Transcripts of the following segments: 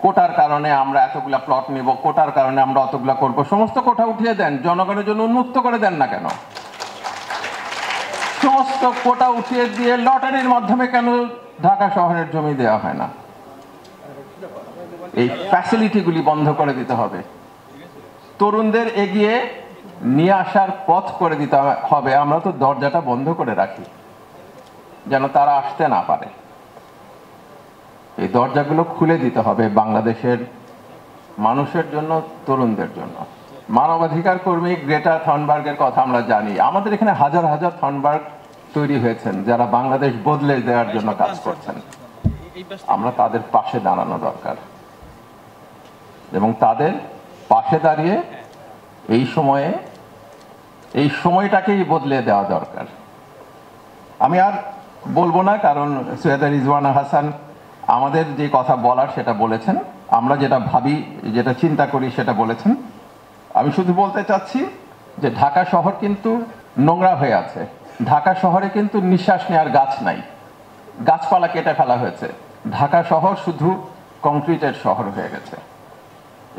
কোটার কারণে আমরা এতগুলা প্লট নিব, কোটার কারণে আমরা অতগুলা করব, সমস্ত কোটা উঠিয়ে দেন, জনগণের জন্য উন্মুক্ত করে দেন না কেন? সমস্ত কোটা উঠিয়ে দিয়ে লটারির মাধ্যমে কেন ঢাকা শহরের জমি দেওয়া হয় না? এই ফ্যাসিলিটিগুলি বন্ধ করে দিতে হবে। তরুণদের এগিয়ে নিয়ে আসার পথ করে দিতে হবে। আমরা তো দরজাটা বন্ধ করে রাখি যেন তারা আসতে না পারে। এই দরজাগুলো খুলে দিতে হবে বাংলাদেশের মানুষের জন্য, তরুণদের জন্য। মানবাধিকার কর্মী গ্রেটা থর্নবার্গের কথা আমরা জানি। আমাদের এখানে হাজার হাজার থর্নবার্গ তৈরি হয়েছেন যারা বাংলাদেশ বদলে দেওয়ার জন্য কাজ করছেন। আমরা তাদের পাশে দাঁড়ানো দরকার এবং তাদের পাশে দাঁড়িয়ে এই সময়টাকেই বদলে দেওয়া দরকার। আমি আর বলবো না, কারণ সৈয়দা রিজওয়ানা হাসান আমাদের যে কথা বলার সেটা বলেছেন, আমরা যেটা ভাবি, যেটা চিন্তা করি সেটা বলেছেন। আমি শুধু বলতে চাচ্ছি যে ঢাকা শহর কিন্তু নোংরা হয়ে আছে। ঢাকা শহরে কিন্তু নিঃশ্বাস নেওয়ার গাছ নাই, গাছপালা কেটে ফেলা হয়েছে। ঢাকা শহর শুধু কংক্রিটের শহর হয়ে গেছে।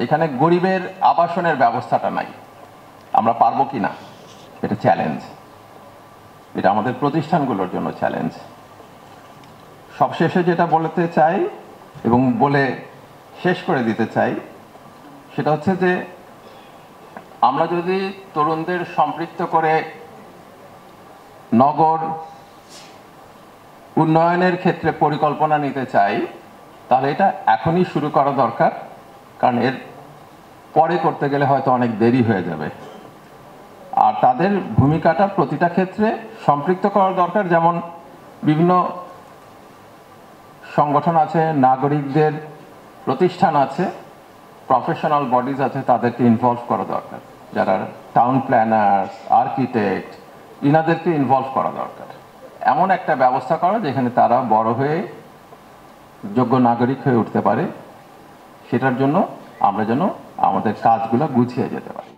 এখানে গরিবের আবাসনের ব্যবস্থাটা নাই। আমরা পারবো কি না, এটা চ্যালেঞ্জ। এটা আমাদের প্রতিষ্ঠানগুলোর জন্য চ্যালেঞ্জ। সবশেষে যেটা বলতে চাই এবং বলে শেষ করে দিতে চাই সেটা হচ্ছে যে আমরা যদি তরুণদের সম্পৃক্ত করে নগর উন্নয়নের ক্ষেত্রে পরিকল্পনা নিতে চাই, তাহলে এটা এখনই শুরু করা দরকার, কারণ এর পরে করতে গেলে হয়তো অনেক দেরি হয়ে যাবে। আর তাদের ভূমিকাটা প্রতিটা ক্ষেত্রে সম্পৃক্ত করা দরকার। যেমন বিভিন্ন সংগঠন আছে, নাগরিকদের প্রতিষ্ঠান আছে, প্রফেশনাল বডিজ আছে, তাদেরকে ইনভলভ করা দরকার। যারা টাউন প্ল্যানার্স, আর্কিটেক্ট, ইনাদেরকে ইনভলভ করা দরকার। এমন একটা ব্যবস্থা করা যেখানে তারা বড় হয়ে যোগ্য নাগরিক হয়ে উঠতে পারে। সেটার জন্য আমরা যেন আমাদের কাজগুলো গুছিয়ে যেতে পারি।